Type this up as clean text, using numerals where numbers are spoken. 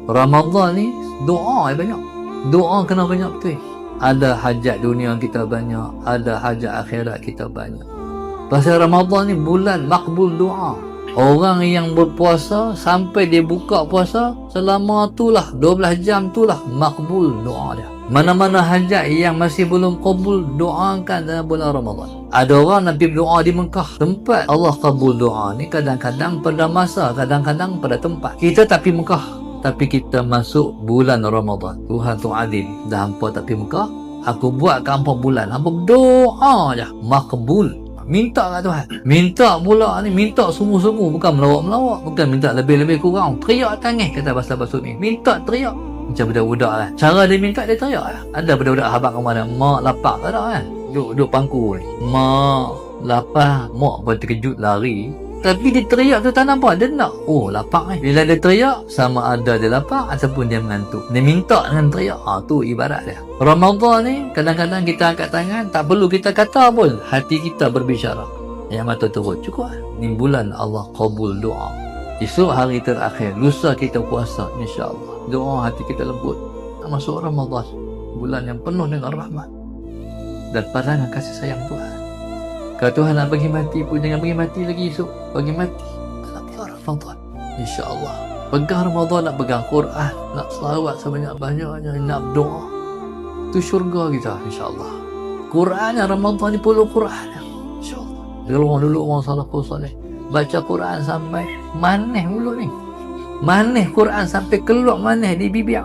Ramadan ni doa banyak. Doa kena banyak betul. Ada hajat dunia kita banyak, ada hajat akhirat kita banyak. Pasal Ramadan ni bulan makbul doa. Orang yang berpuasa sampai dia buka puasa, selama itulah 12 jam itulah makbul doa dia. Mana-mana hajat yang masih belum kabul, doakan dalam bulan Ramadan. Ada orang nak pergi berdoa di Mekah, tempat Allah kabul doa ni kadang-kadang pada masa, kadang-kadang pada tempat. Kita tak pergi Mekah, tapi kita masuk bulan Ramadan. Tuhan tu adil. Dah hampa tak pergi Mekah, aku buat ke hampa bulan, hampa berdoa je, makbul. Minta kat Tuhan. Minta pula ni, minta sungguh-sungguh, bukan melawak-melawak, bukan minta lebih-lebih kurang. Teriak tangis, kata bahasa ni. Minta teriak. Macam budak-budak lah. Cara dia minta, dia teriak lah. Ada budak-budak habang ke mana, mak lapar tak ada kan? Duduk pangku ni. Mak lapar, mak pun terkejut lari. Tapi dia teriak tu tak nampak, dia nak, oh lapar ni. Bila dia teriak, sama ada dia lapar ataupun dia mengantuk. Dia minta dengan teriak. Tu ibarat dia. Ramadan ni, kadang-kadang kita angkat tangan, tak perlu kita kata pun, hati kita berbicara. Yang mata turut, cukup lah. Ni bulan Allah kabul doa. Esok hari terakhir, lusa kita puasa, insyaAllah. Doa hati kita lembut. Masuk Ramadan, bulan yang penuh dengan rahmat dan pandangan kasih sayang Tuhan. Kalau Tuhan nak bagi mati pun jangan bagi mati lagi esok. Bagi mati dalam bulan Ramadan, insyaAllah. Pegang Ramadan, nak pegang Quran, nak selawat sebanyak-banyaknya, nak berdoa. Itu syurga kita, insyaAllah. Quran yang Ramadan ni puluh Quran, insyaAllah. Dulu orang salafus salih baca Quran sampai maneh mulut ni. Maneh Quran sampai keluar maneh di bibir.